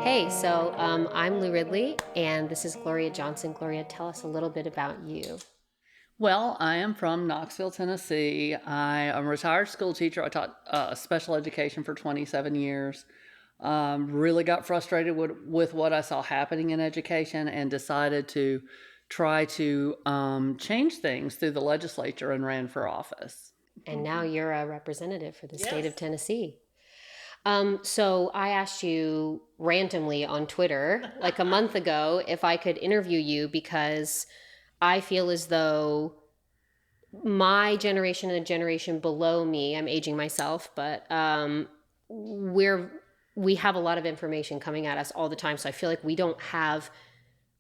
Hey, so I'm Lou Ridley, and this is Gloria Johnson. Gloria, tell us a little bit about you. Well, I am from Knoxville, Tennessee. I am a retired school teacher. I taught special education for 27 years. Really got frustrated with what I saw happening in education and decided to try to change things through the legislature and ran for office. And now you're a representative for the state of Yes. Tennessee. So I asked you randomly on Twitter like a month ago if I could interview you because I feel as though my generation and the generation below me, I'm aging myself, but we're we have a lot of information coming at us all the time. So I feel like we don't have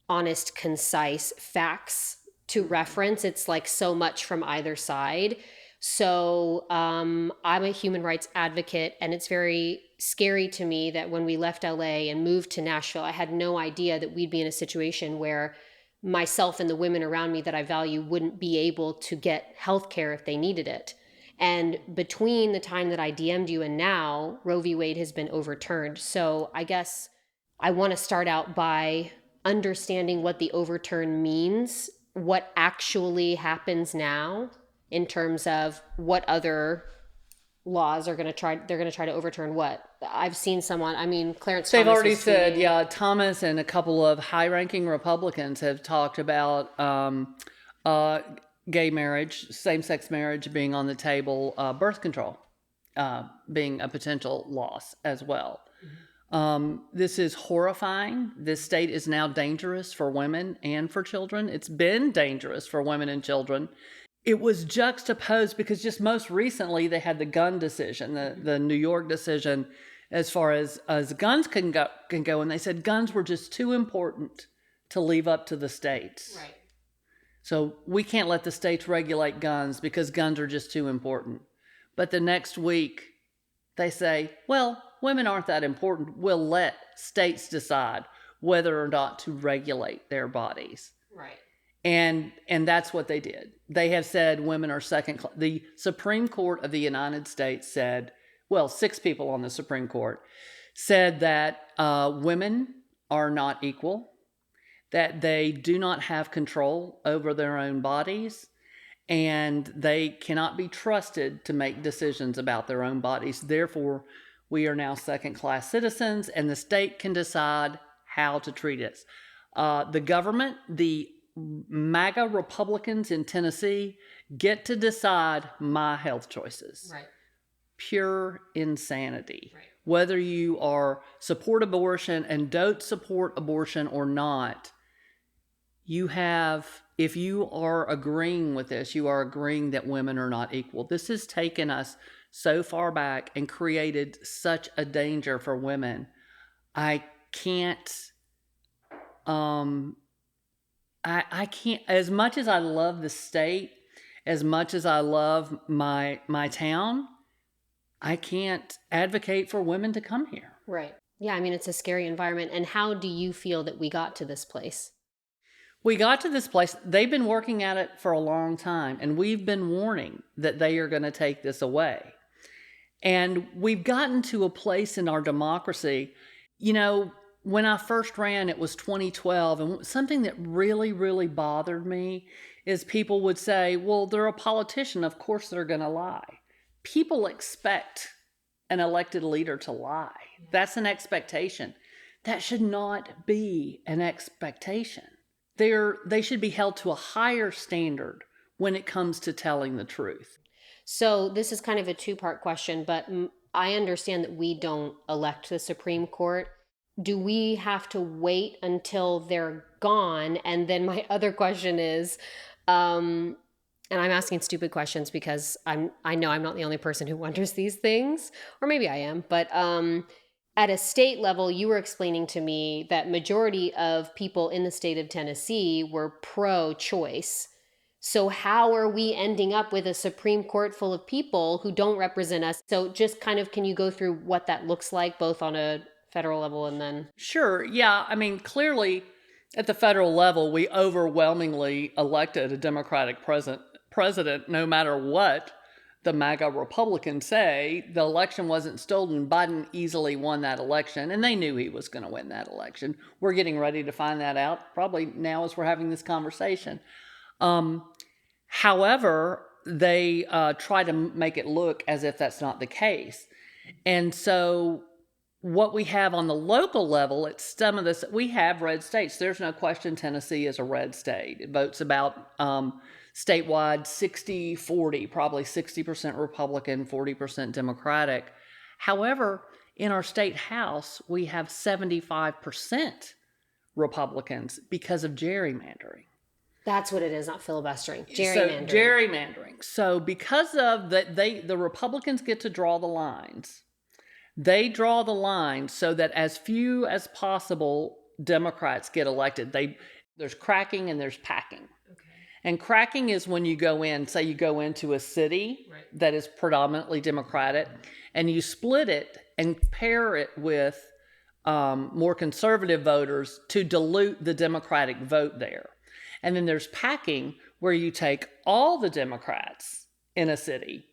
honest, concise facts to reference. It's like so much from either side. So I'm a human rights advocate, and it's very scary to me that when we left LA and moved to Nashville, I had no idea that we'd be in a situation where myself and the women around me that I value wouldn't be able to get health care if they needed it. And between the time that I DM'd you and now, Roe v. Wade has been overturned. So I guess I want to start out by understanding what the overturn means, what actually happens now in terms of what other laws are going to try, they're going to try to overturn what. I've seen someone, I mean, Clarence They've Thomas already was said, tweeting. yeah, Thomas and a couple of high ranking Republicans have talked about uh, gay marriage, same sex marriage being on the table, birth control being a potential loss as well. This is horrifying. This state is now dangerous for women and for children. It's been dangerous for women and children. It was juxtaposed because just most recently they had the gun decision, the New York decision, as far as guns can go, and they said guns were just too important to leave up to the states. Right. So we can't let the states regulate guns because guns are just too important. But the next week they say, well, women aren't that important. We'll let states decide whether or not to regulate their bodies. Right. And that's what they did. They have said women are second class. The Supreme Court of the United States said, well, 6 people on the Supreme Court said that women are not equal, that they do not have control over their own bodies, and they cannot be trusted to make decisions about their own bodies. Therefore, we are now second class citizens, and the state can decide how to treat us. The government, the MAGA Republicans in Tennessee, get to decide my health choices. Right. Pure insanity. Right. Whether you are support abortion and don't support abortion or not, you have, if you are agreeing with this, you are agreeing that women are not equal. This has taken us so far back and created such a danger for women. I can't, I can't, as much as I love the state, as much as I love my town, I can't advocate for women to come here. Right. Yeah, I mean, it's a scary environment. And how do you feel that we got to this place? We got to this place. They've been working at it for a long time, and we've been warning that they are going to take this away. And we've gotten to a place in our democracy. You know, when I first ran, it was 2012, and something that really, really bothered me is people would say, well, they're a politician. Of course they're going to lie. People expect an elected leader to lie. That's an expectation. That should not be an expectation. They should be held to a higher standard when it comes to telling the truth. So this is kind of a two-part question, but I understand that we don't elect the Supreme Court. Do we have to wait until they're gone? And then my other question is, and I'm asking stupid questions because I know I'm not the only person who wonders these things, or maybe I am, but at a state level, you were explaining to me that majority of people in the state of Tennessee were pro-choice. So how are we ending up with a Supreme Court full of people who don't represent us? So just kind of, can you go through what that looks like, both on a federal level and then? Sure. Yeah. I mean, clearly at the federal level, we overwhelmingly elected a Democratic president no matter what the MAGA Republicans say the election wasn't stolen. Biden easily won that election, and they knew he was going to win that election. We're getting ready to find that out probably now as we're having this conversation. However, they try to make it look as if that's not the case. And so what we have on the local level, it's some of this, we have red states. There's no question Tennessee is a red state. It votes about statewide 60-40, probably 60% Republican, 40% Democratic. However, in our state house, we have 75% Republicans because of gerrymandering. That's what it is, not filibustering. Gerrymandering. So, gerrymandering. So because of that, the Republicans get to draw the lines. They draw the lines so that as few as possible Democrats get elected. There's cracking and there's packing. Okay. And cracking is when you go in, say you go into a city that is predominantly Democratic, and you split it and pair it with more conservative voters to dilute the Democratic vote there. And then there's packing, where you take all the Democrats in a city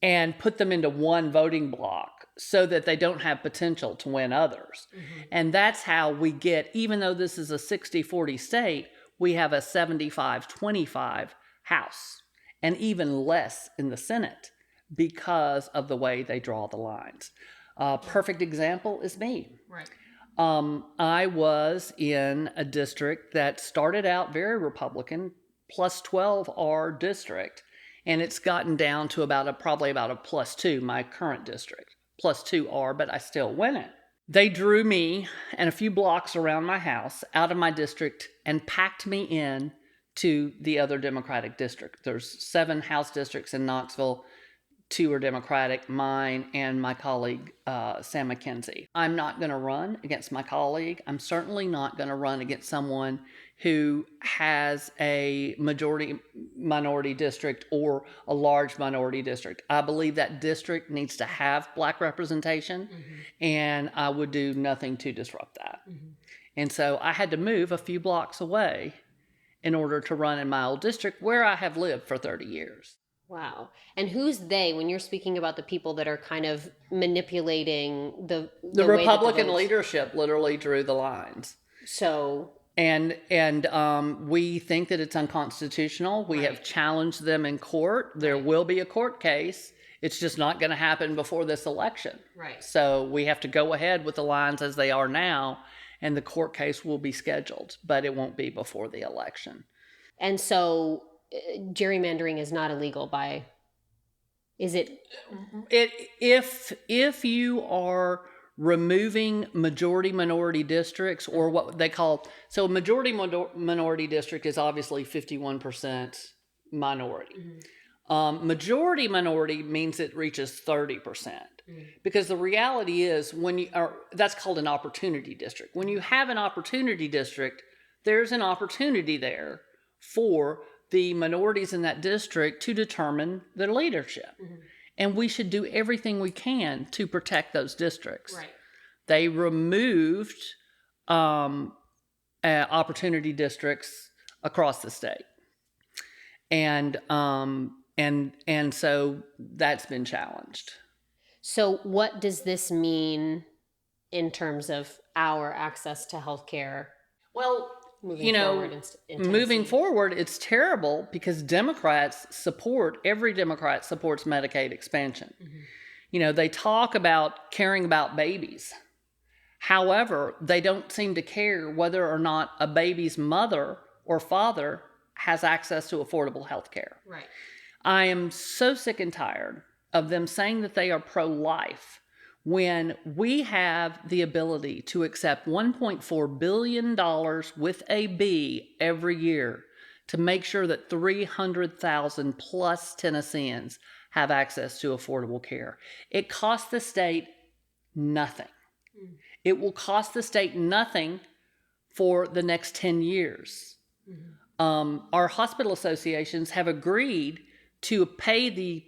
and put them into one voting block so that they don't have potential to win others. Mm-hmm. And that's how we get, even though this is a 60-40 state, we have a 75-25 House, and even less in the Senate because of the way they draw the lines. Perfect example is me. Right. I was in a district that started out very Republican, plus 12R district, and it's gotten down to probably about a plus 2, my current district, plus 2R, but I still win it. They drew me and a few blocks around my house out of my district and packed me in to the other Democratic district. There's 7 House districts in Knoxville. 2 are Democratic, mine and my colleague, Sam McKenzie. I'm not going to run against my colleague. I'm certainly not going to run against someone who has a majority-minority district or a large minority district. I believe that district needs to have Black representation, and I would do nothing to disrupt that. Mm-hmm. And so I had to move a few blocks away in order to run in my old district where I have lived for 30 years. Wow. And who's they when you're speaking about the people that are kind of manipulating the Republican leadership literally drew the lines. So and we think that it's unconstitutional. We have challenged them in court. There will be a court case. It's just not going to happen before this election. Right. So we have to go ahead with the lines as they are now, and the court case will be scheduled, but it won't be before the election. And so gerrymandering is not illegal is it? If you are removing majority-minority districts, or what they call, so a majority-minority district is obviously 51% minority. Mm-hmm. Majority-minority means it reaches 30%. Mm-hmm. Because the reality is, that's called an opportunity district. When you have an opportunity district, there's an opportunity there for the minorities in that district to determine their leadership. Mm-hmm. And we should do everything we can to protect those districts. Right. They removed opportunity districts across the state. And so that's been challenged. So what does this mean in terms of our access to healthcare? Well, moving forward, it's terrible because every Democrat supports Medicaid expansion. Mm-hmm. They talk about caring about babies. However, they don't seem to care whether or not a baby's mother or father has access to affordable health care. Right. I am so sick and tired of them saying that they are pro-life when we have the ability to accept $1.4 billion with a B every year to make sure that 300,000 plus Tennesseans have access to affordable care. It costs the state nothing. Mm. It will cost the state nothing for the next 10 years. Mm-hmm. Our hospital associations have agreed to pay the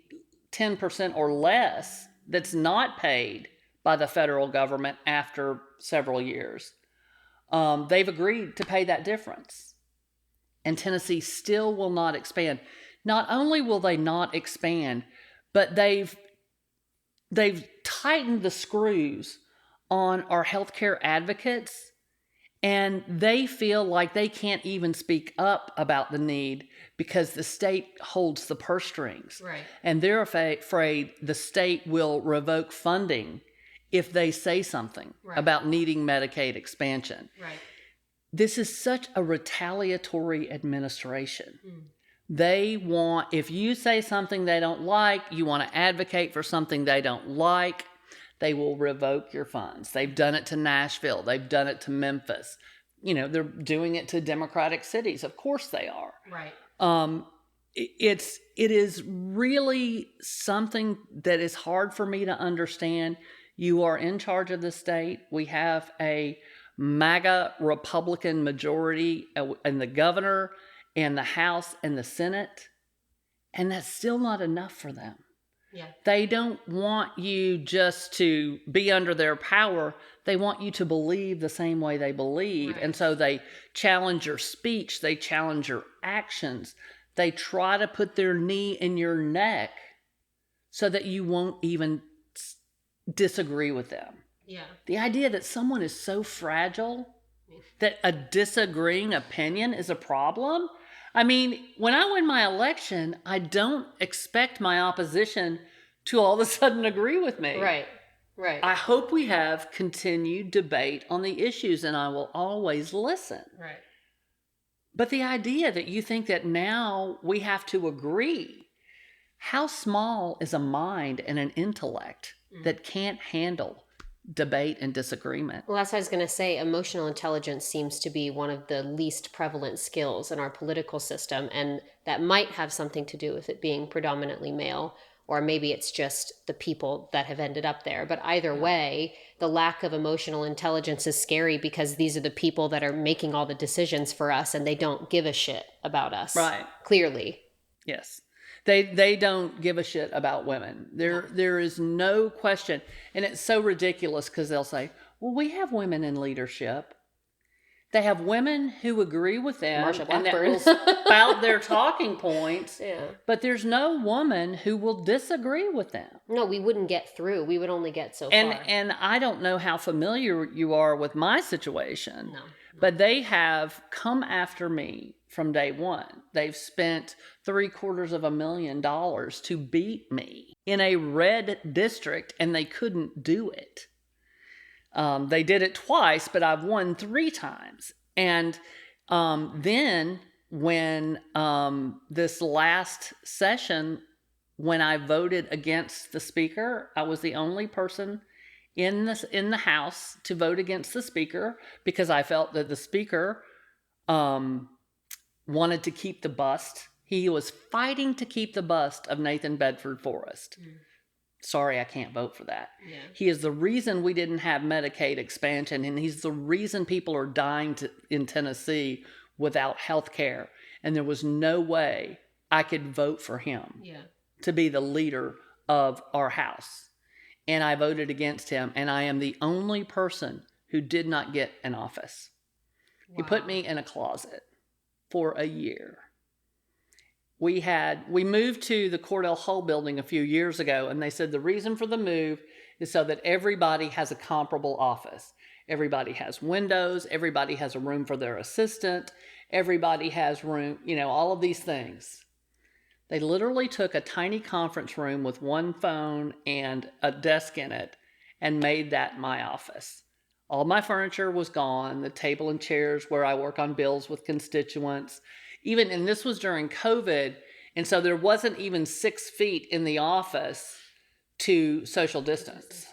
10% or less that's not paid by the federal government after several years. They've agreed to pay that difference. And Tennessee still will not expand. Not only will they not expand, But they've tightened the screws on our healthcare advocates, and they feel like they can't even speak up about the need because the state holds the purse strings. Right. And they're afraid the state will revoke funding if they say something about needing Medicaid expansion. Right. This is such a retaliatory administration. They want, if you say something they don't like, you want to advocate for something they don't like, they will revoke your funds. They've done it to Nashville. They've done it to Memphis. You know, they're doing it to Democratic cities. Of course they are. Right. It is really something that is hard for me to understand. You are in charge of the state. We have a MAGA Republican majority in the governor and the House and the Senate, and that's still not enough for them. Yeah. They don't want you just to be under their power. They want you to believe the same way they believe. Right. And so they challenge your speech. They challenge your actions. They try to put their knee in your neck so that you won't even disagree with them. Yeah. The idea that someone is so fragile that a disagreeing opinion is a problem. I mean, when I win my election, I don't expect my opposition to all of a sudden agree with me. Right. Right. I hope we have continued debate on the issues, and I will always listen. Right. But the idea that you think that now we have to agree, how small is a mind and an intellect that can't handle debate and disagreement? Well, that's what I was going to say. Emotional intelligence seems to be one of the least prevalent skills in our political system, and that might have something to do with it being predominantly male, or maybe it's just the people that have ended up there. But either way, the lack of emotional intelligence is scary because these are the people that are making all the decisions for us, and they don't give a shit about us. Right. Clearly. Yes. They don't give a shit about women. There is no question. And it's so ridiculous because they'll say, well, we have women in leadership. They have women who agree with them Marsha and that Blackburn. will spout their talking points. Yeah. But there's no woman who will disagree with them. No, we wouldn't get through. We would only get so far. And I don't know how familiar you are with my situation. No. But they have come after me from day one. They've spent $750,000 to beat me in a red district, and they couldn't do it. They did it twice, but I've won 3 times. And then when this last session, when I voted against the speaker, I was the only person in the House to vote against the speaker because I felt that the speaker wanted to keep the bust. He was fighting to keep the bust of Nathan Bedford Forrest. Sorry, I can't vote for that. Yeah. He is the reason we didn't have Medicaid expansion, and he's the reason people are dying in Tennessee without health care. And there was no way I could vote for him to be the leader of our House. And I voted against him, and I am the only person who did not get an office. Wow. He put me in a closet for a year. We moved to the Cordell Hull building a few years ago, and they said the reason for the move is so that everybody has a comparable office. Everybody has windows, everybody has a room for their assistant, everybody has room, all of these things. They literally took a tiny conference room with one phone and a desk in it and made that my office. All my furniture was gone, the table and chairs where I work on bills with constituents. And this was during COVID, and so there wasn't even 6 feet in the office to social distance.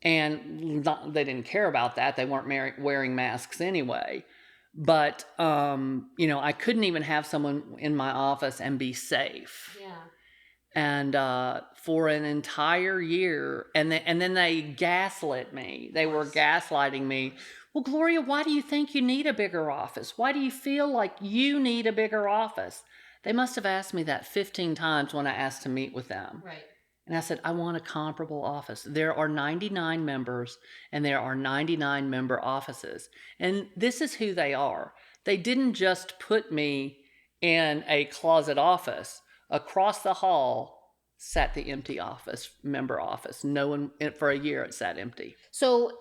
And they didn't care about that. They weren't wearing masks anyway. But, I couldn't even have someone in my office and be safe. Yeah. And for an entire year, and then they gaslit me. They were gaslighting me. Well, Gloria, why do you think you need a bigger office? Why do you feel like you need a bigger office? They must have asked me that 15 times when I asked to meet with them. Right. And I said, I want a comparable office. There are 99 members, and there are 99 member offices. And this is who they are. They didn't just put me in a closet office. Across the hall sat the empty member office. No one, for a year, it sat empty. So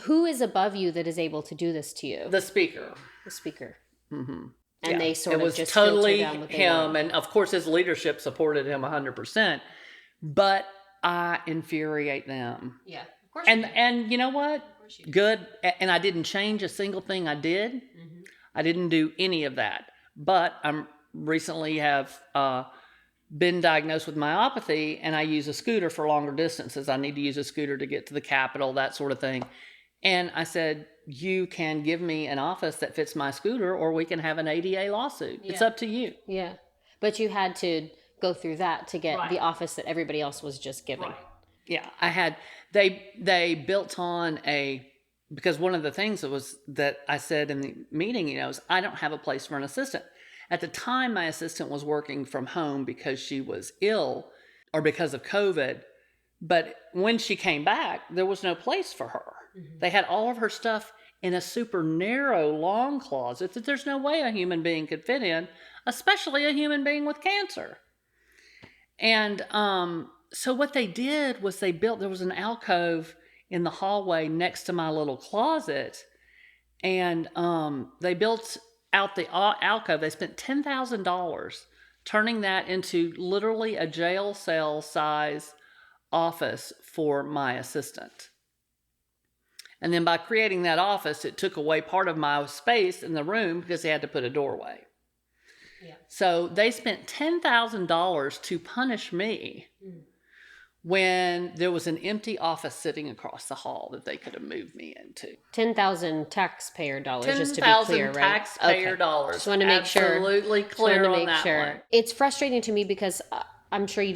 who is above you that is able to do this to you? The speaker. The speaker. Mm-hmm. And they sort of just totally filter down what they him, want. and of course his leadership supported him 100%. But I infuriate them. Yeah, of course. And you know what? Good. And I didn't change a single thing I did. Mm-hmm. I didn't do any of that. But I'm recently have been diagnosed with myopathy, and I use a scooter for longer distances. I need to use a scooter to get to the Capitol, that sort of thing. And I said, you can give me an office that fits my scooter, or we can have an ADA lawsuit. Yeah. It's up to you. Yeah. But you had to go through that to get the office that everybody else was just given. Right. Yeah. I had, they built on because one of the things that I said in the meeting, is I don't have a place for an assistant. At the time, my assistant was working from home because she was ill or because of COVID. But when she came back, there was no place for her. Mm-hmm. They had all of her stuff in a super narrow, long closet that there's no way a human being could fit in, especially a human being with cancer. And so what they did was there was an alcove in the hallway next to my little closet, and they built out the alcove. They spent $10,000 turning that into literally a jail cell size office for my assistant. And then by creating that office, it took away part of my space in the room because they had to put a doorway. Yeah. So they spent $10,000 to punish me when there was an empty office sitting across the hall that they could have moved me into. 10,000 taxpayer dollars, just to be clear, right? 10,000 taxpayer dollars. Just want to make sure. Absolutely clear on that one. It's frustrating to me because I'm sure you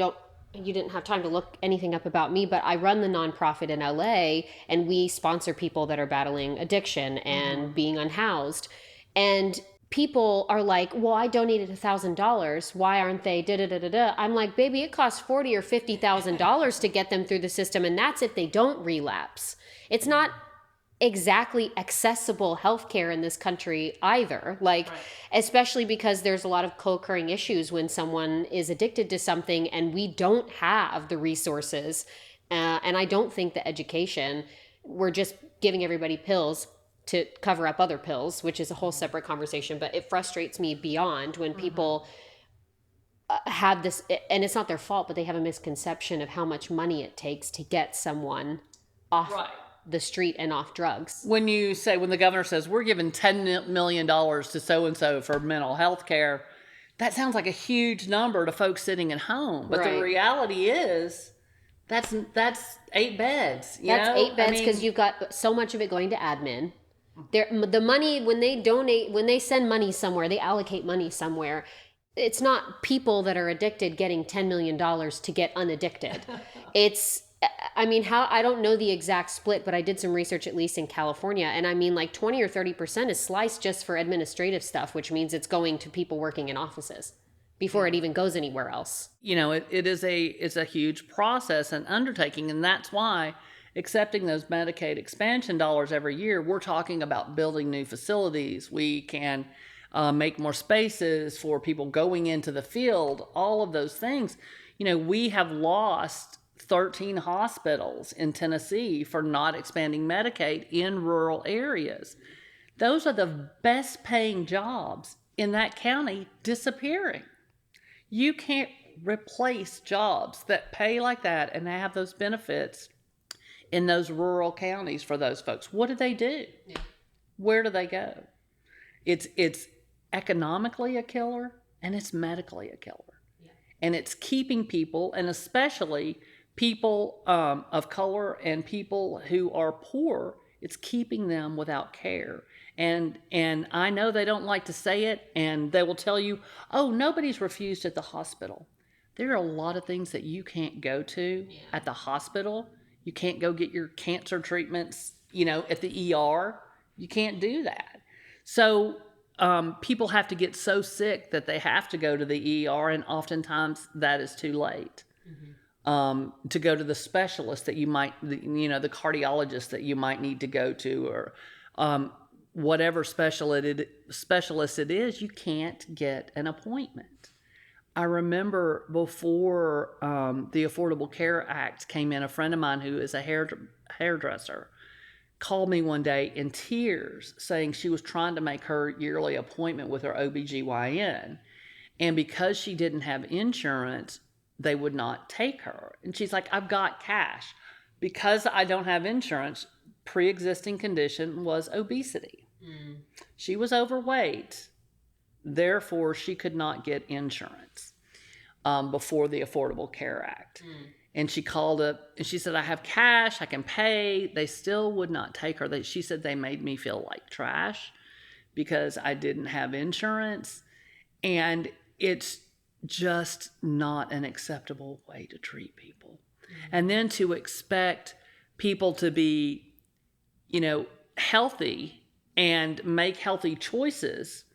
didn't have time to look anything up about me, but I run the nonprofit in LA, and we sponsor people that are battling addiction and being unhoused. And people are like, well, I donated $1,000. Why aren't they da-da-da-da-da? I'm like, baby, it costs $40,000 or $50,000 to get them through the system. And that's if they don't relapse. It's not exactly accessible healthcare in this country either. Especially because there's a lot of co-occurring issues when someone is addicted to something and we don't have the resources. And I don't think the education, we're just giving everybody pills to cover up other pills, which is a whole separate conversation. But it frustrates me beyond when people have this, and it's not their fault, but they have a misconception of how much money it takes to get someone off the street and off drugs. When the governor says, we're giving $10 million to so-and-so for mental health care, that sounds like a huge number to folks sitting at home. But the reality is, that's 8 beds. That's 8 beds because you've got so much of it going to admin. The money, when they send money somewhere, they allocate money somewhere. It's not people that are addicted getting $10 million to get unaddicted. I don't know the exact split, but I did some research, at least in California. And 20 or 30% is sliced just for administrative stuff, which means it's going to people working in offices before it even goes anywhere else. It's a huge process and undertaking. And that's why accepting those Medicaid expansion dollars every year, we're talking about building new facilities. We can make more spaces for people going into the field, all of those things. We have lost 13 hospitals in Tennessee for not expanding Medicaid in rural areas. Those are the best paying jobs in that county disappearing. You can't replace jobs that pay like that and have those benefits in those rural counties for those folks. What do they do? Yeah. Where do they go? It's economically a killer, and it's medically a killer. Yeah. And it's keeping people, and especially people of color and people who are poor, it's keeping them without care. And I know they don't like to say it, and they will tell you, oh, nobody's refused at the hospital. There are a lot of things that you can't go to at the hospital. You can't go get your cancer treatments, at the ER. You can't do that. So people have to get so sick that they have to go to the ER, and oftentimes that is too late. To go to the specialist that you might, the cardiologist that you might need to go to, or whatever specialist it is, you can't get an appointment. I remember before the Affordable Care Act came in, a friend of mine who is a hairdresser called me one day in tears saying she was trying to make her yearly appointment with her OBGYN. And because she didn't have insurance, they would not take her. And she's like, I've got cash. Because I don't have insurance, pre-existing condition was obesity. She was overweight. Therefore, she could not get insurance before the Affordable Care Act. And she called up and she said, I have cash, I can pay. They still would not take her. She said they made me feel like trash because I didn't have insurance. And it's just not an acceptable way to treat people. And then to expect people to be, healthy and make healthy choices.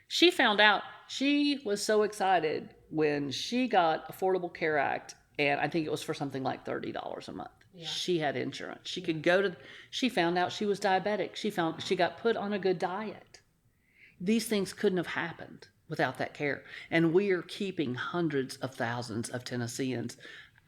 She found out, she was so excited when she got Affordable Care Act, and I think it was for something like $30 a month. Yeah. She had insurance. She could go she found out she was diabetic. She got put on a good diet. These things couldn't have happened without that care. And we are keeping hundreds of thousands of Tennesseans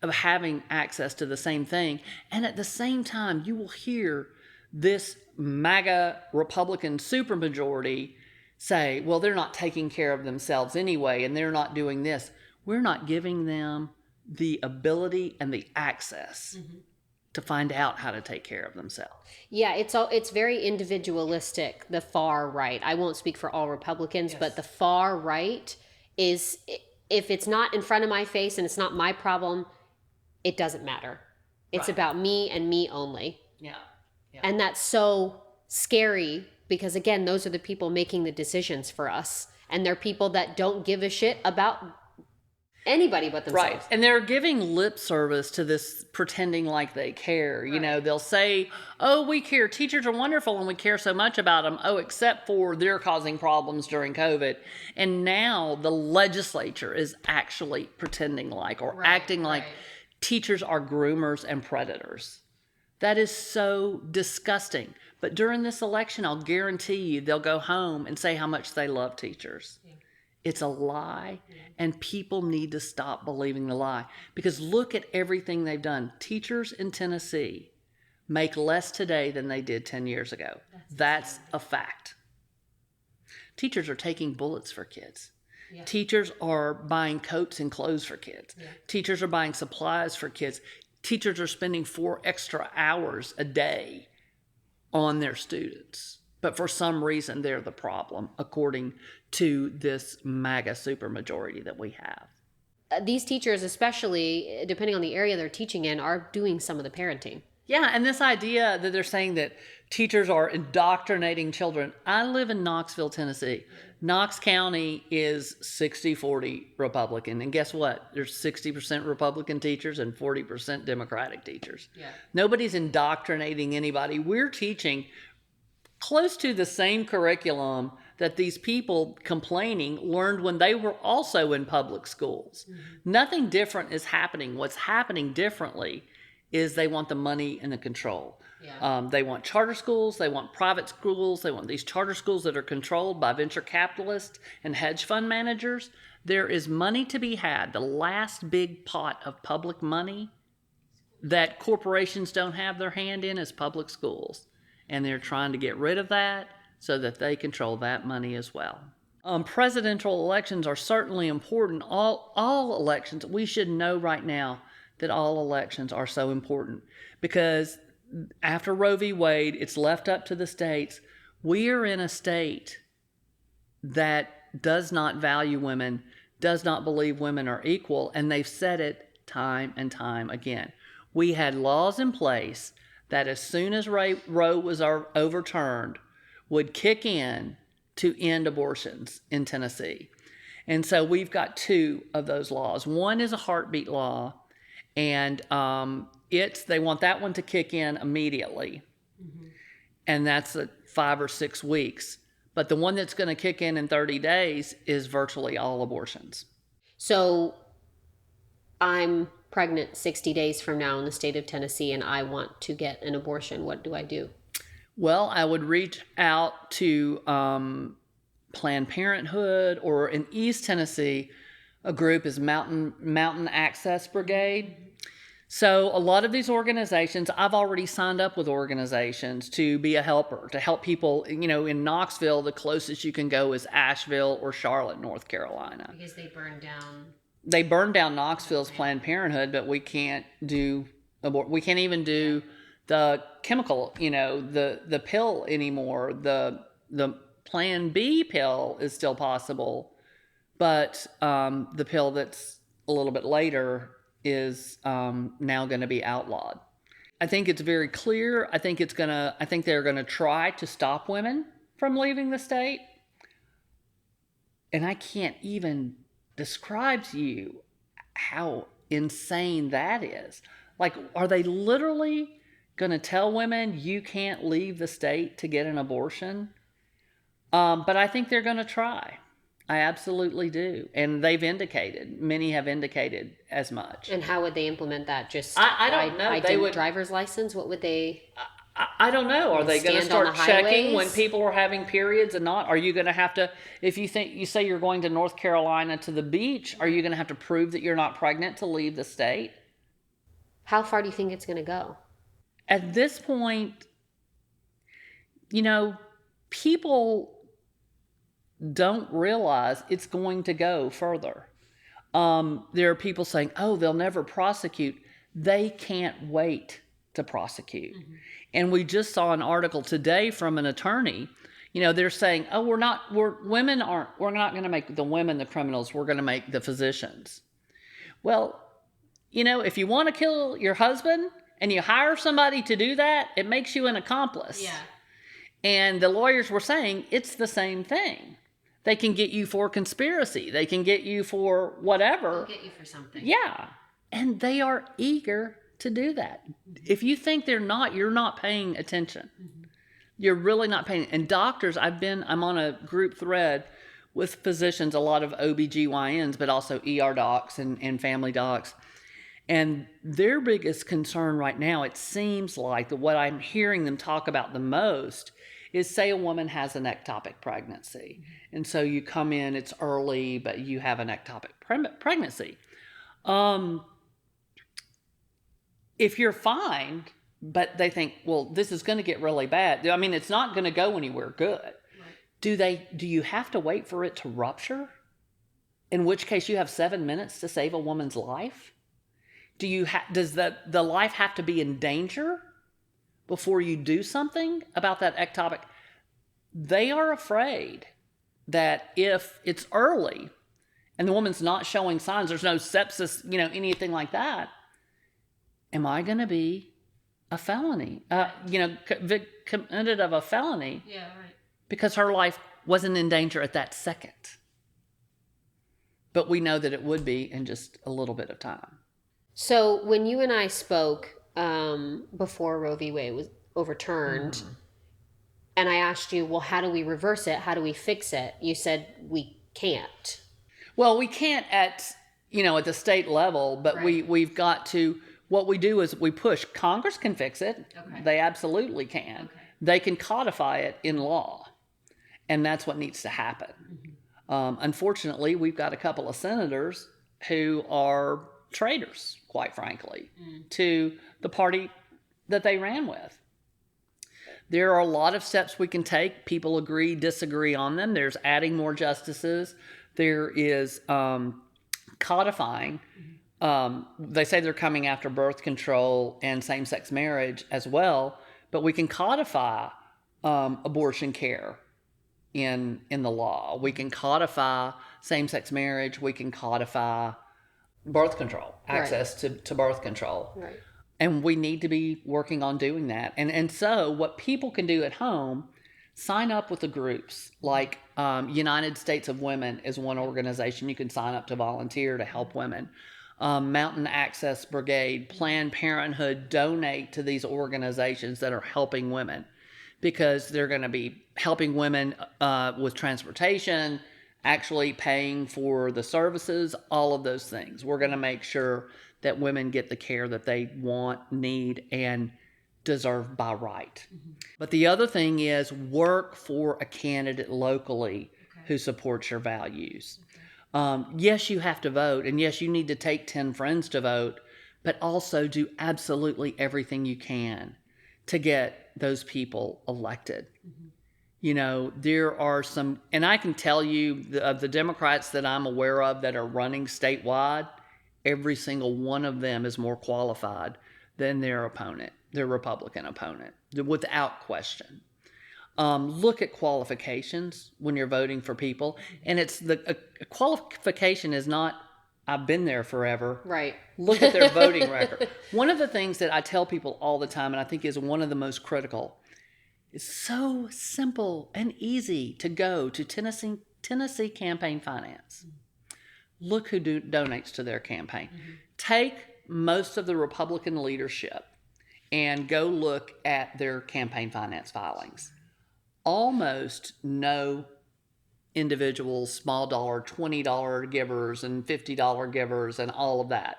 of having access to the same thing. And at the same time, you will hear this MAGA Republican supermajority say, well, they're not taking care of themselves anyway, and they're not doing this. We're not giving them the ability and the access to find out how to take care of themselves. Yeah, it's very individualistic, the far right. I won't speak for all Republicans, yes. But the far right is, if it's not in front of my face and it's not my problem, it doesn't matter. It's about me and me only. Yeah. And that's so scary because, again, those are the people making the decisions for us. And they're people that don't give a shit about anybody but themselves. Right. And they're giving lip service to this pretending like they care. Right. They'll say, oh, we care. Teachers are wonderful and we care so much about them. Oh, except for they're causing problems during COVID. And now the legislature is actually pretending like or acting like teachers are groomers and predators. That is so disgusting. But during this election, I'll guarantee you they'll go home and say how much they love teachers. Yeah. It's a lie, and people need to stop believing the lie. Because look at everything they've done. Teachers in Tennessee make less today than they did 10 years ago. That's a fact. Teachers are taking bullets for kids. Yeah. Teachers are buying coats and clothes for kids. Yeah. Teachers are buying supplies for kids. Teachers are spending 4 extra hours a day on their students. But for some reason, they're the problem, according to this MAGA supermajority that we have. These teachers, especially depending on the area they're teaching in, are doing some of the parenting. Yeah, and this idea that they're saying that teachers are indoctrinating children. I live in Knoxville, Tennessee. Knox County is 60-40 Republican. And guess what? There's 60% Republican teachers and 40% Democratic teachers. Yeah. Nobody's indoctrinating anybody. We're teaching close to the same curriculum that these people complaining learned when they were also in public schools. Mm-hmm. Nothing different is happening. What's happening differently is they want the money and the control. Yeah. They want charter schools, they want private schools, they want these charter schools that are controlled by venture capitalists and hedge fund managers. There is money to be had. The last big pot of public money that corporations don't have their hand in is public schools. And they're trying to get rid of that so that they control that money as well. Presidential elections are certainly important. All elections, we should know right now that all elections are so important because after Roe v. Wade, it's left up to the states. We are in a state that does not value women, does not believe women are equal, and they've said it time and time again. We had laws in place that as soon as Roe was overturned, would kick in to end abortions in Tennessee. And so we've got 2 of those laws. One is a heartbeat law, and they want that one to kick in immediately. Mm-hmm. And that's at 5 or 6 weeks. But the one that's going to kick in 30 days is virtually all abortions. So I'm pregnant 60 days from now in the state of Tennessee and I want to get an abortion. What do I do? Well, I would reach out to Planned Parenthood, or in East Tennessee, a group is Mountain Access Brigade. So a lot of these organizations, I've already signed up with organizations to be a helper, to help people. In Knoxville, the closest you can go is Asheville or Charlotte, North Carolina. Because they burned down. They burned down Knoxville's Planned Parenthood, but we can't do abort. We can't even do the chemical, the pill anymore. The Plan B pill is still possible, but the pill that's a little bit later is now going to be outlawed. I think it's very clear. I think they're going to try to stop women from leaving the state. And I can't even describe to you how insane that is. Like, are they literally going to tell women you can't leave the state to get an abortion? But I think they're going to try. I absolutely do. And many have indicated as much. And how would they implement that? Just I don't know. They would driver's license? What would they? I don't know. Are they going to start checking when highways? people are having periods and not? Are you going to have to, if you say you're going to North Carolina to the beach, are you going to have to prove that you're not pregnant to leave the state? How far do you think it's going to go? At this point, people don't realize it's going to go further. There are people saying, oh, they'll never prosecute. They can't wait to prosecute. Mm-hmm. And we just saw an article today from an attorney. They're saying, oh, we're not going to make the women the criminals. We're going to make the physicians. Well, if you want to kill your husband and you hire somebody to do that, it makes you an accomplice. Yeah. And the lawyers were saying it's the same thing. They can get you for conspiracy. They can get you for whatever. They'll get you for something. Yeah. And they are eager to do that. Mm-hmm. If you think they're not, you're not paying attention. Mm-hmm. You're really not paying. And doctors, I'm on a group thread with physicians, a lot of OBGYNs, but also ER docs and family docs. And their biggest concern right now, it seems like what I'm hearing them talk about the most is, say a woman has an ectopic pregnancy. And so you come in, it's early, but you have an ectopic pregnancy. If you're fine, but they think, well, this is going to get really bad. I mean, it's not going to go anywhere good. Right. Do you have to wait for it to rupture? In which case you have 7 minutes to save a woman's life? Does the life have to be in danger before you do something about that ectopic? They are afraid that if it's early and the woman's not showing signs, there's no sepsis, anything like that, am I going to be a felony? Committed of a felony? Yeah, right. Because her life wasn't in danger at that second. But we know that it would be in just a little bit of time. So when you and I spoke before Roe v. Wade was overturned, mm-hmm. and I asked you, well, how do we reverse it? How do we fix it? You said we can't. Well, we can't at the state level, but right. we've got to. What we do is we push. Congress can fix it. Okay. They absolutely can. Okay. They can codify it in law, and that's what needs to happen. Mm-hmm. Unfortunately, we've got a couple of senators who are traitors, quite frankly, to the party that they ran with. There are a lot of steps we can take. People agree, disagree on them. There's adding more justices. There is codifying. They say they're coming after birth control and same-sex marriage as well, but we can codify abortion care in the law. We can codify same-sex marriage. We can codify birth control, access right. to birth control. Right. And we need to be working on doing that. And so what people can do at home, sign up with the groups. Like United States of Women is one organization. You can sign up to volunteer to help women. Mountain Access Brigade, Planned Parenthood, donate to these organizations that are helping women, because they're going to be helping women with transportation, actually paying for the services, all of those things. We're going to make sure that women get the care that they want, need, and deserve by right. Mm-hmm. But the other thing is work for a candidate locally who supports your values. Yes, you have to vote, and yes, you need to take 10 friends to vote, but also do absolutely everything you can to get those people elected. You know, there are some, and I can tell you of the Democrats that I'm aware of that are running statewide, every single one of them is more qualified than their opponent, their Republican opponent, without question. Look at qualifications when you're voting for people, and it's a qualification is not I've been there forever. Right. Look at their voting record. One of the things that I tell people all the time, and I think is one of the most critical, is so simple and easy to go to Tennessee Campaign Finance. Look who donates to their campaign. Take most of the Republican leadership and go look at their campaign finance filings. Almost no individuals, small dollar, $20 givers and $50 givers and all of that.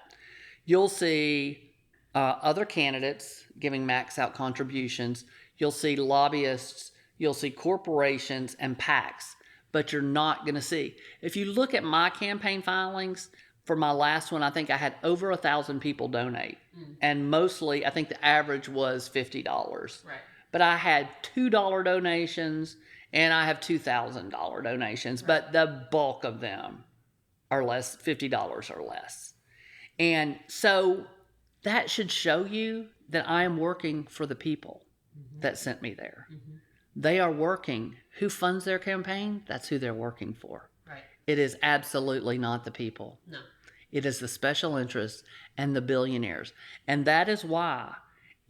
You'll see other candidates giving max out contributions. You'll see lobbyists. You'll see corporations and PACs. But you're not going to see. If you look at my campaign filings, for my last one, I think I had over 1,000 people donate. And mostly, I think the average was $50. Right. But I had $2 donations and I have $2,000 donations, but the bulk of them are less, $50 or less. And so that should show you that I am working for the people that sent me there. They are working. Who funds their campaign? That's who they're working for. Right. It is absolutely not the people. No. It is the special interests and the billionaires. And that is why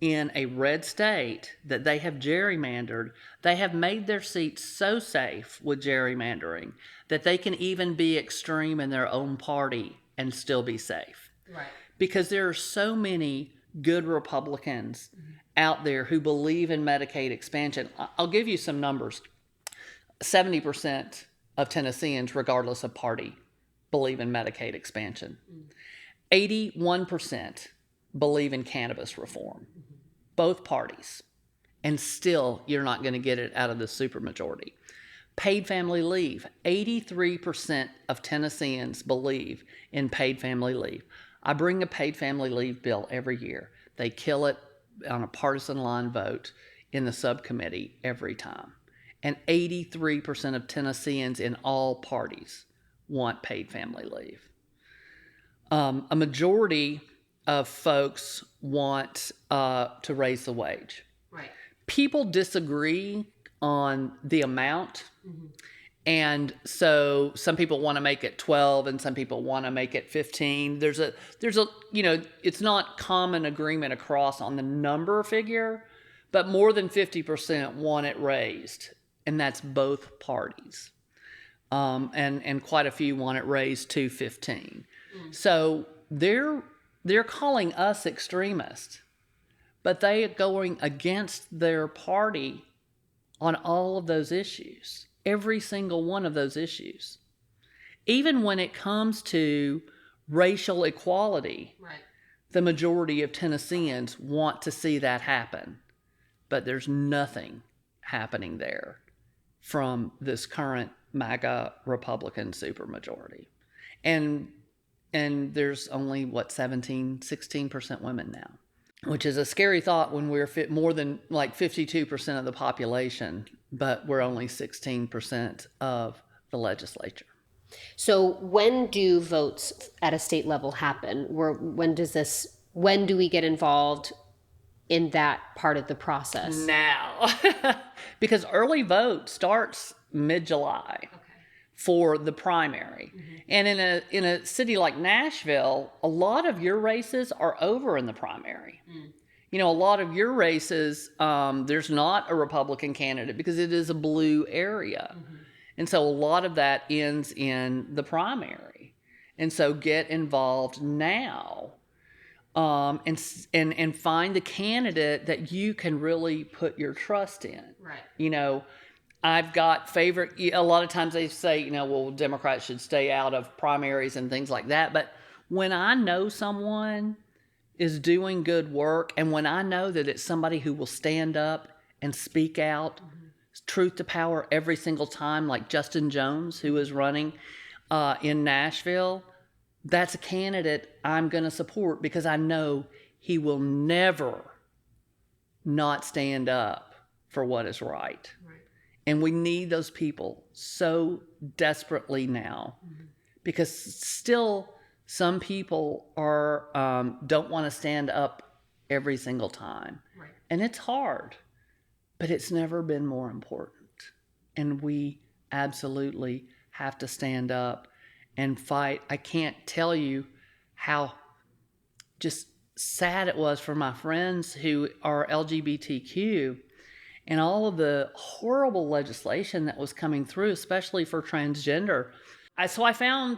in a red state that they have gerrymandered, they have made their seats so safe with gerrymandering that they can even be extreme in their own party and still be safe. Right. Because there are so many good Republicans out there who believe in Medicaid expansion. I'll give you some numbers. 70% of Tennesseans, regardless of party, believe in Medicaid expansion. 81% believe in cannabis reform. Both parties. And still, you're not going to get it out of the supermajority. Paid family leave. 83% of Tennesseans believe in paid family leave. I bring a paid family leave bill every year. They kill it on a partisan line vote in the subcommittee every time. And 83% of Tennesseans in all parties want paid family leave. A majority of folks want to raise the wage. Right. People disagree on the amount. And so some people want to make it 12 and some people want to make it 15. There's a, you know, it's not common agreement across on the number figure, but more than 50% want it raised. And that's both parties. And quite a few want it raised to 15. So they're calling us extremists, but they are going against their party on all of those issues. Every single one of those issues. Even when it comes to racial equality, Right. the majority of Tennesseans want to see that happen. But there's nothing happening there from this current MAGA Republican supermajority. And there's only, 16% women now, which is a scary thought when we're more than like 52% of the population, but we're only 16% of the legislature. So when do votes at a state level happen? When do we get involved in that part of the process? Now, because early vote starts mid-July. For the primary. And in a city like Nashville, a lot of your races are over in the primary. You know, a lot of your races, there's not a Republican candidate because it is a blue area. And so a lot of that ends in the primary. And so get involved now and find the candidate that you can really put your trust in. Right. You know, I've got a lot of times they say, you know, well, Democrats should stay out of primaries and things like that. But when I know someone is doing good work and when I know that it's somebody who will stand up and speak out truth to power every single time, like Justin Jones, who is running, in Nashville, that's a candidate I'm going to support because I know he will never not stand up for what is right. And we need those people so desperately now, because still some people are don't want to stand up every single time. Right. And it's hard, but it's never been more important. And we absolutely have to stand up and fight. I can't tell you how just sad it was for my friends who are LGBTQ and all of the horrible legislation that was coming through, especially for transgender. So I found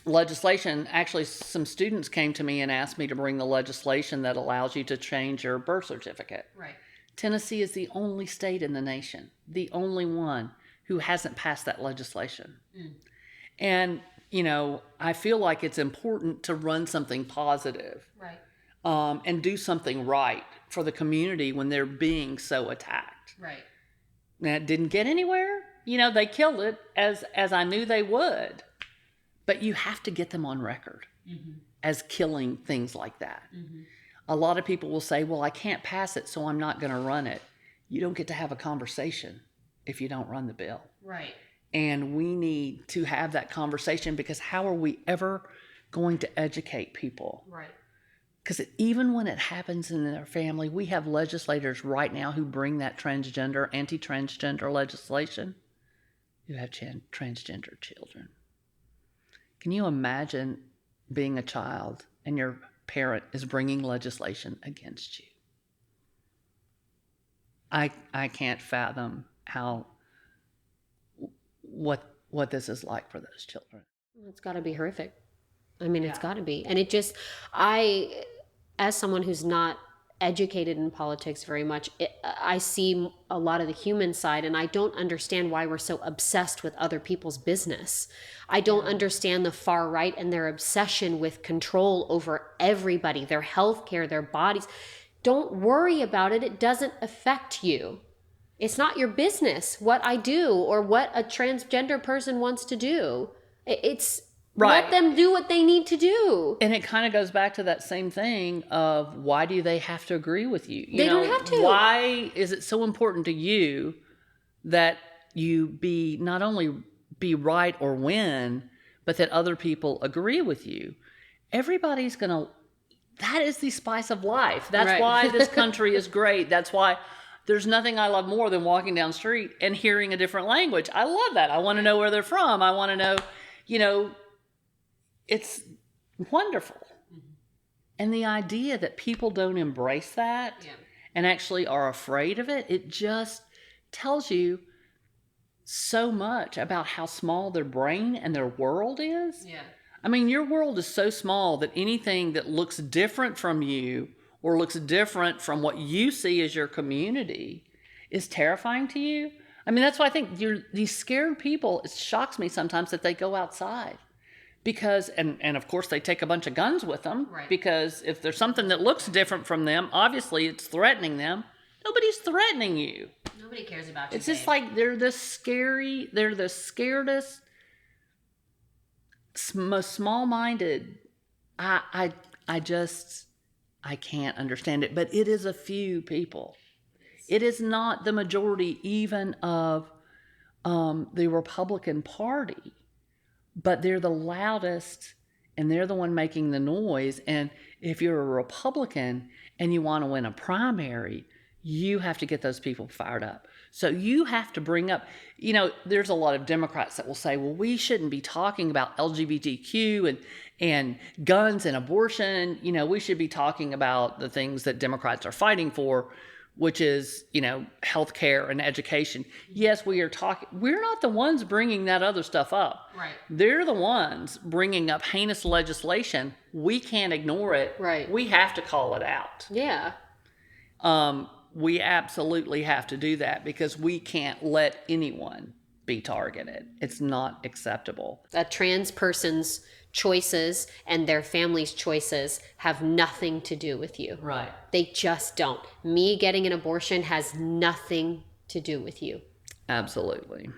legislation. Actually, some students came to me and asked me to bring the legislation that allows you to change your birth certificate. Right. Tennessee is the only state in the nation, the only one who hasn't passed that legislation. And, you know, I feel like it's important to run something positive. Right. And do something right for the community when they're being so attacked. Right. Now, it didn't get anywhere. You know, they killed it as I knew they would. But you have to get them on record as killing things like that. A lot of people will say, well, I can't pass it, so I'm not going to run it. You don't get to have a conversation if you don't run the bill. Right. And we need to have that conversation, because how are we ever going to educate people? Right. Because even when it happens in their family, we have legislators right now who bring that anti-transgender legislation, who have transgender children. Can you imagine being a child and your parent is bringing legislation against you? I can't fathom what this is like for those children. It's got to be horrific. I mean, it's got to be. And it just, as someone who's not educated in politics very much, I see a lot of the human side, and I don't understand why we're so obsessed with other people's business. I don't understand the far right and their obsession with control over everybody, their health care, their bodies. Don't worry about it. It doesn't affect you. It's not your business what I do or what a transgender person wants to do. It's right. Let them do what they need to do. And it kind of goes back to that same thing of, why do they have to agree with you? They don't have to. Why is it so important to you that you not only be right or win, but that other people agree with you? Everybody's going to, that is the spice of life. That's why this country is great. That's why there's nothing I love more than walking down the street and hearing a different language. I love that. I want to know where they're from. I want to know, it's wonderful. And the idea that people don't embrace that and actually are afraid of it, it just tells you so much about how small their brain and their world is. Yeah. I mean, your world is so small that anything that looks different from you or looks different from what you see as your community is terrifying to you. I mean, that's why I think these scared people, it shocks me sometimes that they go outside. Because, and of course they take a bunch of guns with them, because if there's something that looks different from them, obviously it's threatening them. Nobody's threatening you. Nobody cares about you. It's just like they're the scaredest, most small-minded. I can't understand it, but it is a few people. It is not the majority even of the Republican Party. But they're the loudest, and they're the one making the noise. And if you're a Republican and you want to win a primary, you have to get those people fired up. So you have to bring up, there's a lot of Democrats that will say, well, we shouldn't be talking about LGBTQ and guns and abortion. We should be talking about the things that Democrats are fighting for, which is, health care and education. Yes, we're not the ones bringing that other stuff up. Right. They're the ones bringing up heinous legislation. We can't ignore it. Right. We have to call it out. Yeah. We absolutely have to do that, because we can't let anyone be targeted. It's not acceptable. A trans person's choices and their family's choices have nothing to do with you. Right. They just don't. Me getting an abortion has nothing to do with you. Absolutely.